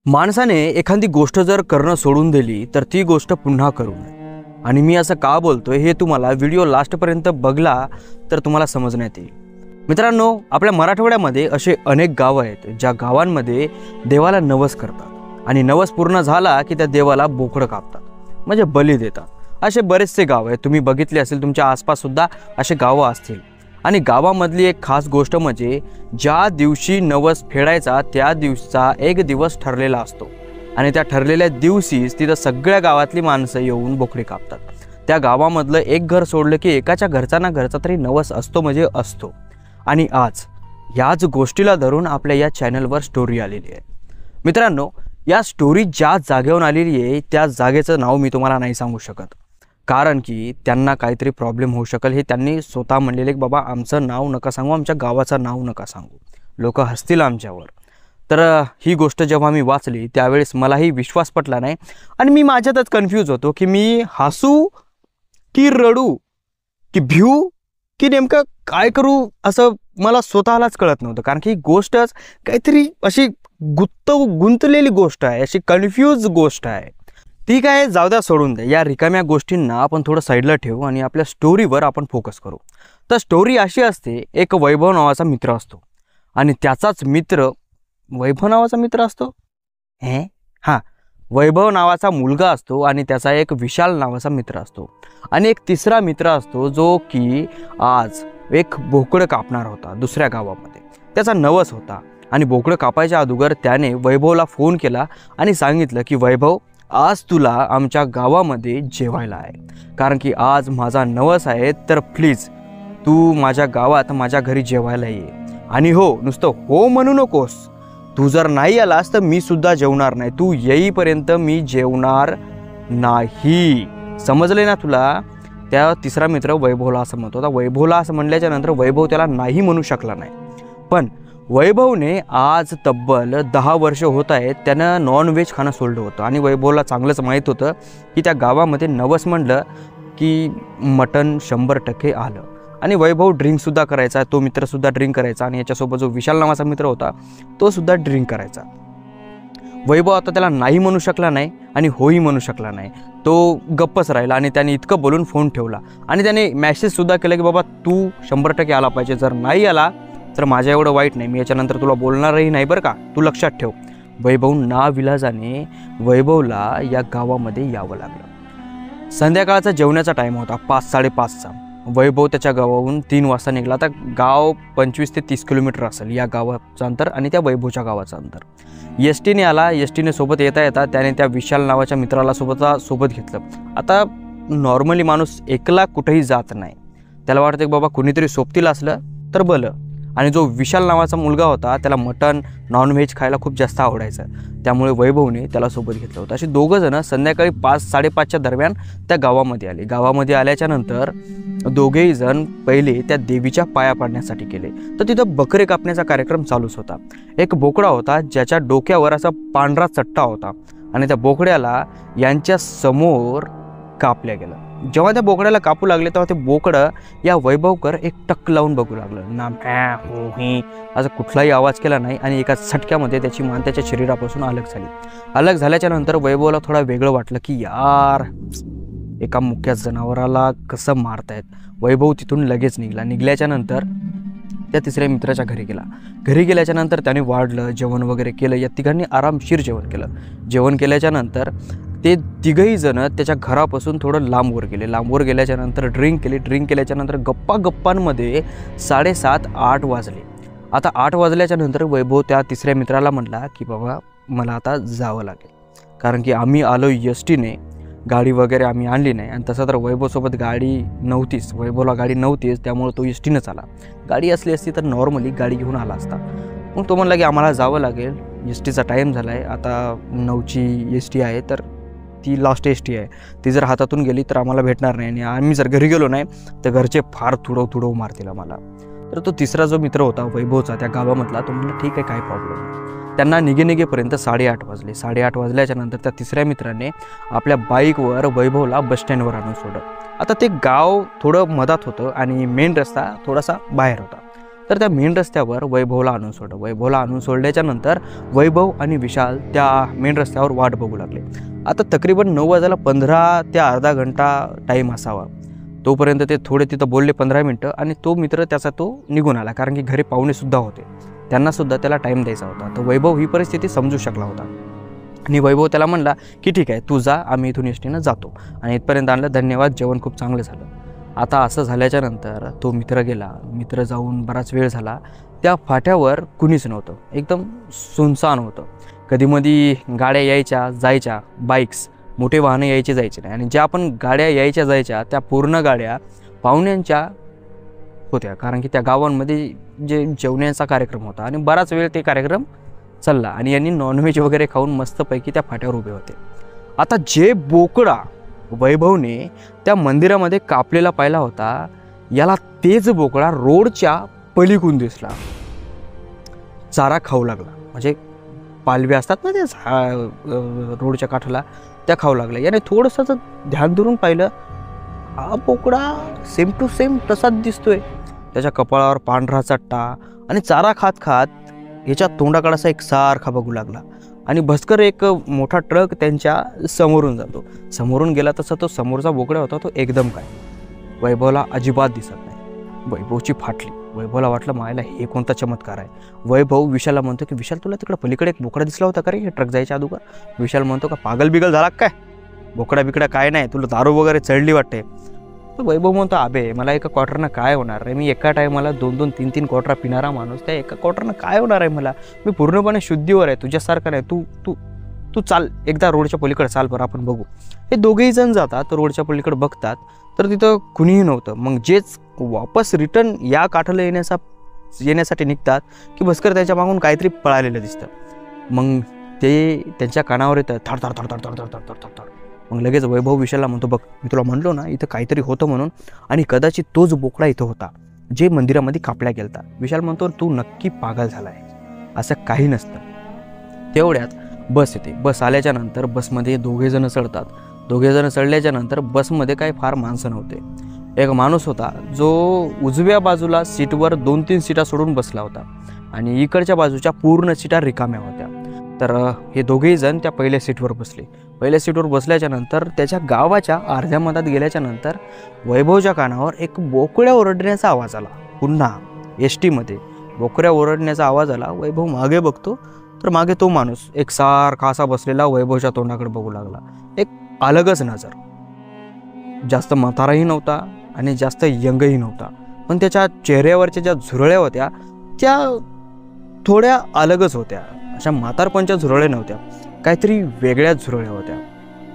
माणसाने एखादी गोष्ट जर करणं सोडून दिली तर ती गोष्ट पुन्हा करू नये। आणि मी असं का बोलतोय हे तुम्हाला व्हिडिओ लास्टपर्यंत बघला तर तुम्हाला समजण्यात येईल। मित्रांनो, आपल्या मराठवाड्यामध्ये असे अनेक गावं आहेत ज्या गावांमध्ये देवाला नवस करतात आणि नवस पूर्ण झाला की त्या देवाला बोकडं कापतात, म्हणजे बली देतात। असे बरेचसे गाव आहेत, तुम्ही बघितले असेल, तुमच्या आसपास सुद्धा असे गावं असतील। आणि गावामधली एक खास गोष्ट म्हणजे ज्या दिवशी नवस फेडायचा त्या दिवसाचा एक दिवस ठरलेला असतो आणि त्या ठरलेल्या दिवशीच तिथं सगळ्या गावातली माणसं येऊन बोकडे कापतात। त्या गावामधलं एक घर सोडलं की एकाच्या घरचा ना घरचा तरी नवस असतो म्हणजे असतो। आणि आज याच गोष्टीला धरून आपल्या या चॅनलवर स्टोरी आलेली आहे। मित्रांनो, या स्टोरी ज्या जागेवरून आलेली आहे त्या जागेचं नाव मी तुम्हाला नाही सांगू शकत, कारण की त्यांना काहीतरी प्रॉब्लेम होऊ शकेल हे त्यांनी स्वतः म्हणलेले की बाबा आमचं नाव नका सांगू, आमच्या गावाचं नाव नका सांगू, लोक हसतील आमच्यावर। तर ही गोष्ट जेव्हा मी वाचली त्यावेळेस मलाही विश्वास पटला नाही आणि मी माझ्यातच कन्फ्यूज होतो की मी हसू की रडू की भिऊ की नेमकं काय करू, असं मला स्वतःलाच कळत नव्हतं। कारण की ही गोष्टच काहीतरी अशी गुंतलेली गोष्ट आहे, अशी कन्फ्यूज गोष्ट आहे। ठीक आहे, जाऊ द्या, सोडून द्या, या रिकाम्या गोष्टींना आपण थोडं साईडला ठेवू आणि आपल्या स्टोरीवर आपण फोकस करू। तर स्टोरी अशी असते, एक वैभव नावाचा मित्र असतो आणि त्याचाच मित्र वैभव नावाचा मित्र असतो हां, वैभव नावाचा मुलगा असतो आणि त्याचा एक विशाल नावाचा मित्र असतो आणि एक तिसरा मित्र असतो जो की आज एक बोकडं कापणार होता दुसऱ्या गावामध्ये। त्याचा नवस होता आणि बोकडं कापायच्या अगोदर त्याने वैभवला फोन केला आणि सांगितलं की वैभव, आज तुला आमच्या गावामध्ये जेवायला आहे, कारण की आज माझा नवस आहे, तर प्लीज तू माझ्या गावात माझ्या घरी जेवायला ये। आणि हो, नुसतं हो म्हणू नकोस, तू जर नाही आलास तर मी सुद्धा जेवणार नाही, तू येईपर्यंत मी जेवणार नाही, समजले ना तुला? त्या तिसरा मित्र वैभवला असं म्हणत होता। वैभवला असं म्हणल्याच्या नंतर वैभव त्याला नाही म्हणू शकला नाही, पण वैभवने आज तब्बल 10 वर्ष होत आहेत त्यानं नॉनव्हेज खाणं सोडलं होतं आणि वैभवला चांगलंच माहीत होतं की त्या गावामध्ये नवस म्हणलं की मटण 100% आलं। आणि वैभव ड्रिंकसुद्धा करायचा, तो मित्रसुद्धा ड्रिंक करायचा आणि याच्यासोबत जो विशाल नावाचा मित्र होता तो सुद्धा ड्रिंक करायचा। वैभव आता त्याला नाही म्हणू शकला नाही आणि होही म्हणू शकला नाही, तो गप्पच राहिला आणि त्याने इतकं बोलून फोन ठेवला आणि त्याने मॅसेजसुद्धा केला की बाबा तू 100% आला पाहिजे, जर नाही आला तर माझ्या एवढं वाईट नाही, मी याच्यानंतर तुला बोलणारही नाही बरं का, तू लक्षात ठेव। वैभव नाविलाजाने वैभवला या गावामध्ये यावं लागलं। संध्याकाळचा जेवण्याचा टाईम होता, 5-5:30चा। वैभव त्याच्या गावाहून 3 वाजता निघाला। आता गाव 25 ते 30 किलोमीटर असेल या गावाचं अंतर आणि त्या वैभवच्या गावाचं अंतर। एसटीने आला, एसटीने सोबत येता येता त्याने त्या विशाल नावाच्या मित्राला सोबत घेतलं। आता नॉर्मली माणूस एकला कुठेही जात नाही, त्याला वाटतं की बाबा कुणीतरी सोबतीला असलं तर बलं। आणि जो विशाल नावाचा मुलगा होता त्याला मटण नॉनव्हेज खायला खूप जास्त आवडायचं, त्यामुळे वैभवने त्याला सोबत घेतलं होतं। असे दोघंजणं संध्याकाळी 5-5:30च्या दरम्यान त्या गावामध्ये आले। गावामध्ये आल्याच्या नंतर दोघेही जण पहिले त्या देवीच्या पाया पडण्यासाठी गेले। तर तिथं बकरे कापण्याचा कार्यक्रम चालूच होता। एक बोकडा होता ज्याच्या डोक्यावर असा पांढरा चट्टा होता आणि त्या बोकड्याला यांच्या समोर कापल्या गेलं। जेव्हा त्या बोकड्याला कापू लागले तेव्हा ते बोकडं या वैभवकर एक टक लावून बघू लागलं ना, हो ही असं कुठलाही आवाज केला नाही आणि एका झटक्यामध्ये त्याची मान त्याच्या शरीरापासून अलग झाली। अलग झाल्याच्या नंतर वैभवला थोडा वेगळं वाटलं की यार, एका मुक्या जनावराला कसं मारतायत। वैभव तिथून लगेच निघल्याच्या नंतर त्या तिसऱ्या मित्राच्या घरी गेला। घरी गेल्याच्या नंतर त्याने वाढलं, जेवण वगैरे केलं, या तिघांनी आरामशीर जेवण केलं। जेवण केल्याच्या नंतर ते तिघही जण त्याच्या घरापासून थोडं लांबवर गेले। लांबवर गेल्याच्या नंतर ड्रिंक केली। ड्रिंक केल्याच्या नंतर गप्पांमध्ये 7:30-8 वाजले। आता 8 वाजल्याच्या नंतर वैभव त्या तिसऱ्या मित्राला म्हटला की बाबा मला आता जावं लागेल, कारण की आम्ही आलो एसटीने, गाडी वगैरे आम्ही आणली नाही। आणि तसं तर वैभवसोबत गाडी नव्हतीच, वैभवला गाडी नव्हतीच, त्यामुळे तो एसटीनंच आला। गाडी असली असती तर नॉर्मली गाडी घेऊन आला असता। मग तो म्हणला की आम्हाला जावं लागेल, एसटीचा टाईम झाला आहे, आता 9ची एसटी आहे, तर ती लास्ट एसटी आहे, ती जर हातातून गेली तर आम्हाला भेटणार नाही आणि आम्ही जर घरी गेलो नाही तर घरचे फार तुडव मारतील आम्हाला। तर तो तिसरा जो मित्र होता वैभवचा त्या गावामधला, तो म्हणला ठीक आहे, काही प्रॉब्लेम नाही। त्यांना निघेपर्यंत 8:30 वाजले। 8:30 वाजल्याच्या नंतर त्या तिसऱ्या मित्राने आपल्या बाईकवर वैभवला बसस्टँडवर आणून सोडलं। आता ते गाव थोडं मधात होतं आणि मेन रस्ता थोडासा बाहेर होता। तर त्या मेन रस्त्यावर वैभवला आणून सोडलं. वैभवला आणून सोडल्याच्या नंतर वैभव आणि विशाल त्या मेन रस्त्यावर वाट बघू लागले. आता तकरीबन 9 वाजायला 15 ते अर्धा घंटा टाईम असावा. तोपर्यंत ते थोडे तिथं बोलले 15 मिनटं आणि तो मित्र त्याचा तो निघून आला, कारण की घरी पाहुणेसुद्धा होते, त्यांनासुद्धा त्याला टाईम द्यायचा होता. तर वैभव ही परिस्थिती समजू शकला होता आणि वैभव त्याला म्हणला की ठीक आहे तू जा, आम्ही इथून एसटीनं जातो आणि इथपर्यंत आणलं, धन्यवाद, जेवण खूप चांगलं झालं. आता असं झाल्याच्या नंतर तो मित्र गेला. मित्र जाऊन बराच वेळ झाला. त्या फाट्यावर कुणीच नव्हतं, एकदम सुनसान होतं. कधीमधी गाड्या यायच्या जायच्या, बाईक्स, मोठे वाहनं यायचे जायचे नाही आणि ज्या पण गाड्या यायच्या जायच्या त्या पूर्ण गाड्या पाहुण्यांच्या होत्या, कारण की त्या गावांमध्ये जे जेवण्याचा कार्यक्रम होता आणि बराच वेळ ते कार्यक्रम चालला आणि यांनी नॉनव्हेज वगैरे खाऊन मस्तपैकी त्या फाट्यावर उभे होते. आता जे बोकडा वैभवने त्या मंदिरामध्ये कापलेला पाहिला होता, याला तेच बोकडा रोडच्या पलीकडून दिसला, चारा खाऊ लागला. म्हणजे पालव्या असतात ना ते रोडच्या काठाला, त्या खाऊ लागला. याने थोडंसं ध्यान धरून पाहिलं, हा बोकडा सेम टू सेम तसाच दिसतोय. त्याच्या कपाळावर पांढरा चट्टा आणि चारा खात खात याच्या तोंडाकडे असा एक सारखा बघू लागला आणि भस्कर एक मोठा ट्रक त्यांच्या समोरून जातो. समोरून गेला तसा तो समोरचा बोकडा होता तो एकदम काय वैभवला अजिबात दिसत नाही. वैभवची फाटली. वैभवला वाटलं मायला हे कोणता चमत्कार आहे. वैभव विशालला म्हणतो की विशाल तुला तिकडे पलीकडे एक बोकडा दिसला होता का रे हे ट्रक जायच्या अगोदर. विशाल म्हणतो का पागल बिगल झाला काय, बोकडा बिकडा काय नाही, तुला दारू वगैरे चढली वाटते. तर वैभव म्हणतो अबे मला एका क्वार्टरनं काय होणार रे, मी एका टायमाला 2-2, 3-3 क्वार्टर पिणारा माणूस, त्या एका क्वार्टरनं काय होणार आहे मला, मी पूर्णपणे शुद्धीवर आहे, तुझ्यासारखं नाही. तू तू तू चाल एकदा रोडच्या पलीकडे चाल बरं आपण बघू. हे दोघेही जण जातात रोडच्या पलीकडे बघतात तर तिथं कुणीही नव्हतं. मग जेच वापस रिटर्न या काठाला येण्यासाठी निघतात की भस्कर त्याच्या मागून काहीतरी पळालेलं दिसतं. मग ते त्यांच्या कानावर येतं थड थड थड थड थड थड थड थड थड. मग लगेच वैभव विशालला म्हणतो बघ मी तुला म्हणलो ना इथं काहीतरी होतं म्हणून, आणि कदाचित तोच बोकडा इथं होता जे मंदिरामध्ये कापल्या गेलता. विशाल म्हणतो तू नक्की पागल झालाय, असं काही नसतं. तेवढ्यात बस येते. बस आल्याच्या नंतर बसमध्ये दोघेजण चढतात. दोघेजण चढल्याच्या नंतर बसमध्ये काही फार माणसं नव्हते. एक माणूस होता जो उजव्या बाजूला सीटवर 2-3 सीटा सोडून बसला होता आणि इकडच्या बाजूच्या पूर्ण सीटा रिकाम्या होत्या. तर हे दोघेही जण त्या पहिल्या सीटवर बसले. पहिल्या सीटवर बसल्याच्या नंतर त्याच्या गावाच्या अर्ध्या मधात गेल्याच्या नंतर वैभवच्या कानावर एक बोकड्या ओरडण्याचा आवाज आला. पुन्हा एसटीमध्ये बोकड्या ओरडण्याचा आवाज आला. वैभव मागे बघतो तर मागे तो माणूस एक सारखा असा बसलेला वैभवच्या तोंडाकडे बघू लागला. एक अलगच नजर. जास्त म्हाताराही नव्हता आणि जास्त यंगही नव्हता, पण त्याच्या चेहऱ्यावरच्या ज्या झुरळ्या होत्या त्या थोड्या अलगच होत्या. अशा म्हातारपणच्या झुरळ्या नव्हत्या, काहीतरी वेगळ्याच झुरळ्या होत्या.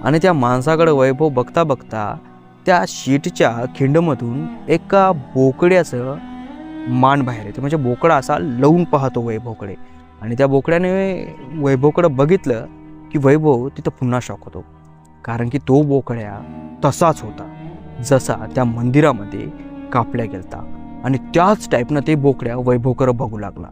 आणि त्या माणसाकडे वैभव बघता बघता त्या शीटच्या खिंडमधून एका बोकड्याचं मान बाहेर येते. म्हणजे बोकडा असा लवून पाहतो वैभवकडे आणि त्या बोकड्याने वैभवकडे बघितलं की वैभव तिथं पुन्हा शॉक होतो, कारण की तो बोकड्या तसाच होता जसा त्या मंदिरामध्ये कापल्या गेलता आणि त्याच टाईपनं ते बोकड्या वैभवकडे बघू लागला.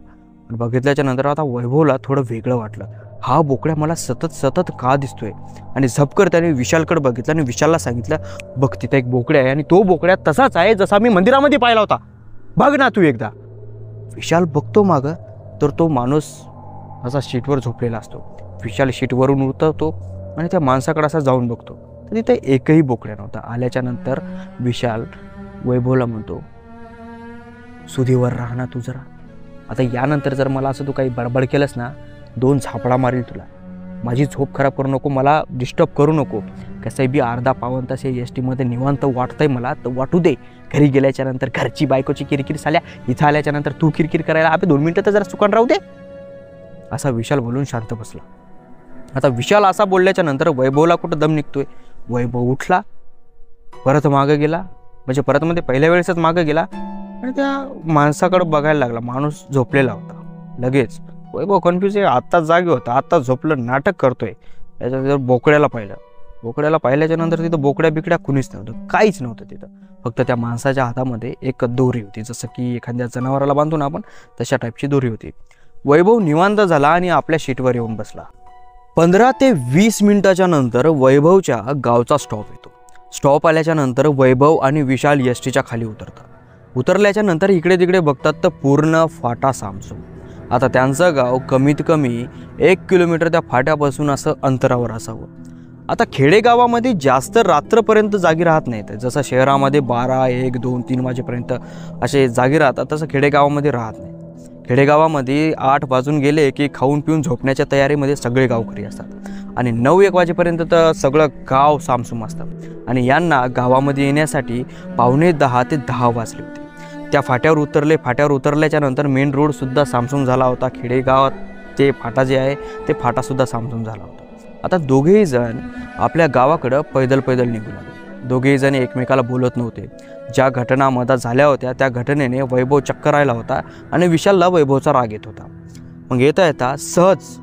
आणि बघितल्याच्या नंतर आता वैभवला थोडं वेगळं वाटलं. हा बोकड्या मला सतत का दिसतोय. आणि झपकर त्याने विशालकडे बघितलं आणि विशालला सांगितलं बघ तिथं एक बोकड्या आहे आणि तो बोकड्या तसाच आहे जसा मी मंदिरामध्ये पाहिला होता, बघ ना तू एकदा. विशाल बघतो मागं तर तो माणूस असा शीटवर झोपलेला असतो. विशाल शीटवरून उतरतो आणि त्या माणसाकडे असा जाऊन बघतो तर तिथे एकही बोकड्या नव्हता. आल्याच्या नंतर विशाल वैभवला म्हणतो सुधीवर राहा ना तू जरा, आता यानंतर जर मला असं तू काही बडबड केलंस ना 2 झापडा मारील तुला. माझी झोप खराब करू नको, मला डिस्टर्ब करू नको. कसंही बी अर्धा पाऊण तास एस टीमध्ये निवांत वाटतंय मला तर वाटू दे. घरी गेल्याच्या नंतर घरची बायकोची किरकिर झाल्या, इथं आल्याच्या नंतर तू किरकिर करायला अबे 2 मिनिटं तर जरा सुकान राहू दे, असा विशाल बोलून शांत बसला. आता विशाल असा बोलल्याच्या नंतर वैभवला कुठं दम निघतोय. वैभव उठला, परत मागं गेला, म्हणजे परत मध्ये पहिल्या वेळेसच मागं गेला आणि त्या माणसाकडे बघायला लागला. माणूस झोपलेला होता. लगेच वैभव कन्फ्यूज आहे, आत्ताच जागी होता, आत्ताच झोपलं, नाटक करतोय. त्याच्यानंतर बोकड्याला पाहिलं. बोकड्याला पाहिल्याच्या नंतर तिथं बोकड्या बिकड्या कुणीच नव्हतं, काहीच नव्हतं तिथं. फक्त त्या माणसाच्या हातामध्ये एक दोरी होती, जसं की एखाद्या जनावराला बांधून आपण तशा टाईपची दोरी होती. वैभव निवांत झाला आणि आपल्या शीटवर येऊन बसला. 15 ते 20 मिनिटाच्या नंतर वैभवच्या गावचा स्टॉप येतो. स्टॉप आल्याच्या नंतर वैभव आणि विशाल एसटीच्या खाली उतरतात. उतरल्याच्या नंतर इकडे तिकडे बघतात तर पूर्ण फाटा सामसूम. आता त्यांचं गाव कमीत कमी 1 किलोमीटर त्या फाट्यापासून असं अंतरावर असावं. आता खेडेगावामध्ये जास्त रात्रपर्यंत जागी राहत नाहीत. जसं शहरामध्ये 12, 1, 2, 3 वाजेपर्यंत असे जागी राहतात, तसं खेडेगावामध्ये राहत नाही. खेडेगावामध्ये 8 वाजून गेले की खाऊन पिऊन झोपण्याच्या तयारीमध्ये सगळे गावकरी असतात आणि 9-1 वाजेपर्यंत तर सगळं गाव सामसूम असतं. आणि यांना गावामध्ये येण्यासाठी 9:45 ते 10 वाजले होते. त्या फाट्यावर उतरले. फाट्यावर उतरल्याच्या नंतर मेन रोडसुद्धा सामसूम झाला होता. खेडेगावात ते फाटा जे आहे ते फाटासुद्धा सामसूम झाला होता. आता दोघेही जण आपल्या गावाकडं पैदल निघू लागले. दोघेही जण एकमेकाला बोलत नव्हते. ज्या घटना मधात झाल्या होत्या त्या घटनेने वैभव चक्कर राहिला होता आणि विशालला वैभवचा राग येत होता. मग येता येता सहज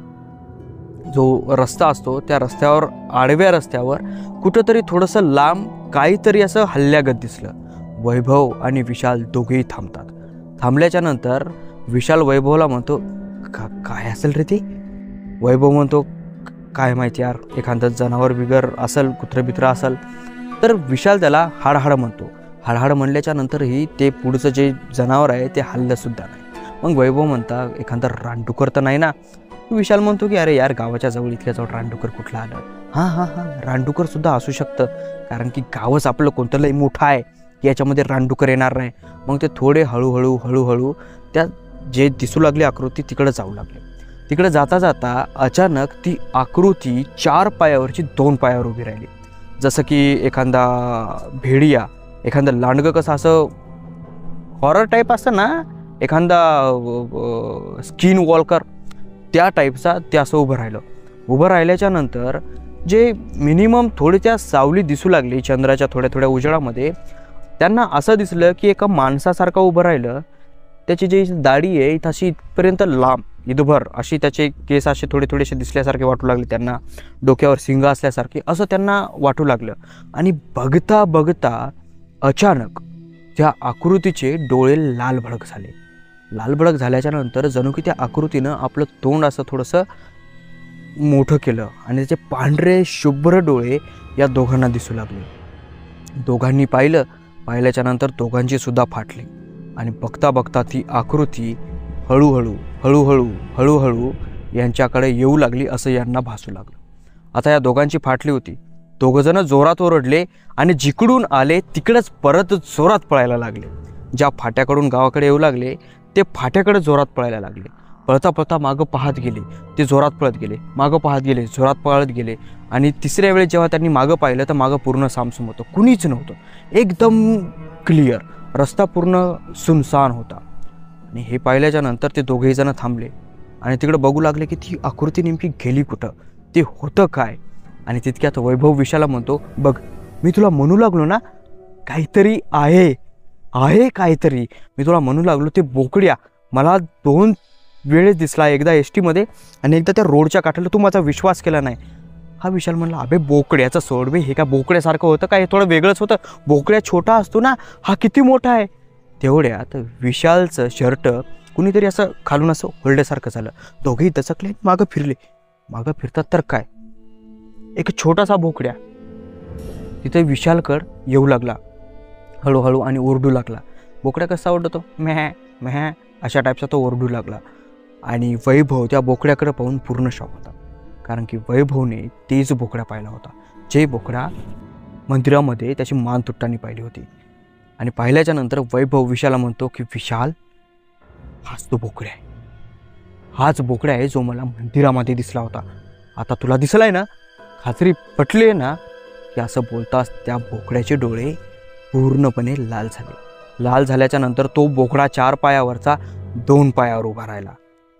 जो रस्ता असतो त्या रस्त्यावर, आडव्या रस्त्यावर कुठंतरी थोडंसं लांब काहीतरी असं हल्ल्यागत दिसलं. वैभव आणि विशाल दोघेही थांबतात. थांबल्याच्या नंतर विशाल वैभवला म्हणतो, काय असेल रे ते? वैभव म्हणतो, काय माहिती यार, एखादं जनावर बिगर असेल, कुत्रं बित्र असेल. तर विशाल त्याला हाडहाड म्हणतो. हाडहाड म्हणल्याच्या नंतरही ते पुढचं जे जनावर आहे ते हल्लंसुद्धा नाही. मग वैभव म्हणता, एखादा रानडुकर तर नाही ना? विशाल म्हणतो की अरे यार, गावाच्या जवळ इतक्या जवळ रानडुकर कुठलं आलं? हां, रानडुकरसुद्धा असू शकतं, कारण की गावच आपलं कोणतंही मोठं आहे, याच्यामध्ये रानडुकर येणार नाही. मग ते थोडे हळूहळू त्या जे दिसू लागली आकृती तिकडं जाऊ लागले. तिकडे जाता जाता अचानक ती आकृती 4 पायावरची 2 पायावर उभी राहिली. जसं की एखादा भेडिया, एखादं लांडगं कसं असं हॉरर टाईप असतं ना, एखादा स्किन वॉल्कर, त्या टाईपचा ते असं उभं राहिलं. उभं राहिल्याच्या नंतर जे मिनिमम थोडी त्या सावली दिसू लागली चंद्राच्या थोड्या उजेडामध्ये, त्यांना असं दिसलं की एका माणसासारखं उभं राहिलं. त्याची जी दाढी आहे तशी इथपर्यंत लांब, इथभर अशी त्याचे केस असे थोडेसे दिसल्यासारखे वाटू लागले त्यांना. डोक्यावर शिंग असल्यासारखे असं त्यांना वाटू लागलं. आणि बघता बघता अचानक त्या आकृतीचे डोळे लाल भडक झाले. लाल भडक झाल्याच्या नंतर जणू की त्या आकृतीनं आपलं तोंड असं थोडंसं मोठं केलं आणि त्याचे पांढरे शुभ्र डोळे या दोघांना दिसू लागले. दोघांनी पाहिल्याच्या नंतर दोघांची सुद्धा फाटली. आणि बघता ती आकृती हळूहळू यांच्याकडे येऊ लागली असं यांना भासू लागलं. आता या दोघांची फाटली होती. दोघंजण जोरात ओरडले आणि जिकडून आले तिकडेच परत जोरात पळायला लागले. ज्या फाट्याकडून गावाकडे येऊ लागले ते फाट्याकडे जोरात पळायला लागले. पळता मागं पाहत गेले, ते जोरात पळत गेले, मागं पाहत गेले, जोरात पळत गेले. आणि तिसऱ्या वेळेस जेव्हा त्यांनी मागं पाहिलं तर मागं पूर्ण सामसूम होतं, कुणीच नव्हतं, एकदम क्लिअर. रस्ता पूर्ण सुनसान होता. आणि हे पाहिल्याच्या नंतर ते दोघेही जण थांबले आणि तिकडे बघू लागले की ती आकृती नेमकी गेली कुठं, ते होतं काय. आणि तितक्यात वैभव विशाला म्हणतो, बघ मी तुला म्हणू लागलो ना काहीतरी आहे काहीतरी, मी तुला म्हणू लागलो. ते बोकड्या मला 2 वेळेस दिसला, एकदा ST मध्ये आणि एकदा त्या रोडच्या काठाला. तू माझा विश्वास केला नाही. हा विशाल म्हणला, अबे बोकड्याचं सोड बे, हे काय बोकड्यासारखं होतं काय? हे थोडं वेगळंच होतं. बोकड्या छोटा असतो ना, हा किती मोठा आहे. तेवढ्यात विशालचं शर्ट कुणीतरी असं खालून असं होल्डेसारखं झालं. दोघेही दचकले, मागं फिरले. मागं फिरतात तर काय, एक छोटासा बोकड्या तिथे विशालकड येऊ लागला हळूहळू आणि ओरडू लागला. बोकड्या कसा ओरडतो, मेह अशा टाईपचा तो ओरडू लागला. आणि वैभव त्या बोकड्याकडे पाहून पूर्ण शॉक होता, कारण की वैभवने तेच बोकड्या पाहिला होता, जे बोकड्या मंदिरामध्ये त्याची मान तुटताना पाहिली होती. आणि पाहिल्याच्या नंतर वैभव विशाला म्हणतो की विशाल, हाच तो बोकड्या आहे, हाच बोकड्या आहे जो मला मंदिरामध्ये दिसला होता. आता तुला दिसलाय ना, खात्री पटली आहे ना? की असं बोलताच त्या बोकड्याचे डोळे पूर्णपणे लाल झाले. लाल झाल्याच्या नंतर तो बोकडा 4 पायावरचा 2 पायावर उभा राहिला.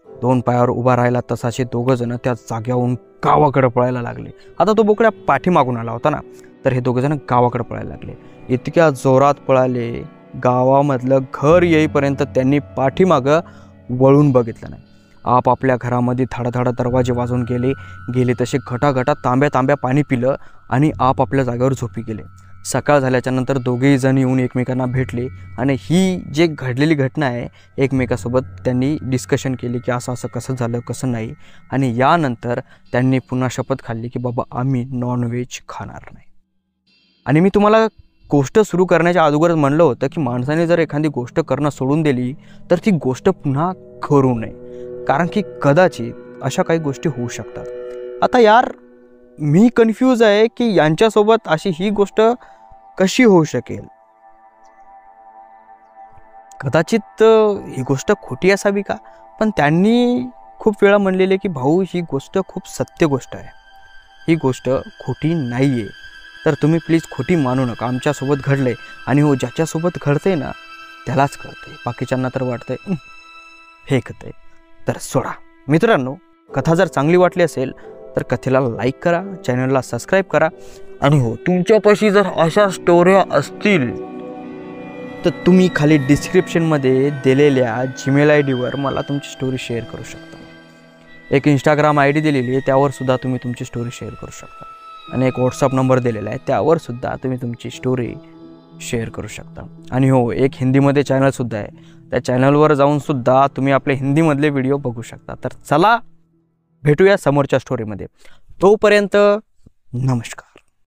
2 पायावर उभा राहिला तसाचे दोघंजण त्या जाग्यावरून गावाकडे पळायला लागले. आता तो बोकड्या पाठीमागून आला होता ना, तर हे दोघंजण गावाकडे पळायला लागले. इतक्या जोरात पळाले, गावामधलं घर येईपर्यंत त्यांनी पाठीमागं वळून बघितलं नाही. आपापल्या घरामध्ये धाडाधाडा दरवाजे वाजून गेले तसे घटाघटा तांब्या पाणी पिलं आणि आपापल्या जागेवर झोपी गेले. सकाळ झाल्याच्या नंतर दोघेही जण येऊन एकमेकांना भेटले आणि ही जे घडलेली घटना आहे एकमेकासोबत त्यांनी डिस्कशन केली की असं कसं झालं कसं नाही. आणि यानंतर त्यांनी पुन्हा शपथ खाल्ली की बाबा आम्ही नॉनव्हेज खाणार नाही. आणि मी तुम्हाला गोष्ट सुरू करण्याच्या अगोदर म्हणलं होतं की माणसाने जर एखादी गोष्ट करणं सोडून दिली तर ती गोष्ट पुन्हा करू नये, कारण की कदाचित अशा काही गोष्टी होऊ शकतात। आता यार मी कन्फ्यूज आहे की यांच्यासोबत अशी ही गोष्ट कशी होऊ शकेल। कदाचित ही गोष्ट खोटी असावी का, पण त्यांनी खूप वेळा म्हणलेले की भाऊ ही गोष्ट खूप सत्य गोष्ट आहे, ही गोष्ट खोटी नाही आहे, तर तुम्ही प्लीज खोटी मानू नका, आमच्यासोबत घडले आणि हो ज्याच्यासोबत घडते ना त्यालाच कळते, बाकीच्यांना तर वाटतंय फेकते, तर सोडा। मित्रांनो, कथा जर चांगली वाटली असेल तर कथेला लाईक करा, चॅनलला सबस्क्राईब करा आणि हो तुमच्यापाशी जर अशा स्टोऱ्या असतील तर तुम्ही खाली डिस्क्रिप्शनमध्ये दिलेल्या जीमेल ID वर मला तुमची स्टोरी शेअर करू शकता। एक इंस्टाग्राम ID दिलेली आहे, त्यावर सुद्धा तुम्ही तुमची स्टोरी शेअर करू शकता आणि एक व्हॉट्सअप नंबर दिलेला आहे, त्यावर सुद्धा तुम्ही तुमची स्टोरी शेअर करू शकता। आणि हो एक हिंदीमध्ये चॅनलसुद्धा आहे, त्या चॅनलवर जाऊन सुद्धा तुम्ही आपले हिंदीमधले व्हिडिओ बघू शकता। तर चला भेटूया समोरच्या स्टोरीमध्ये, तोपर्यंत नमस्कार।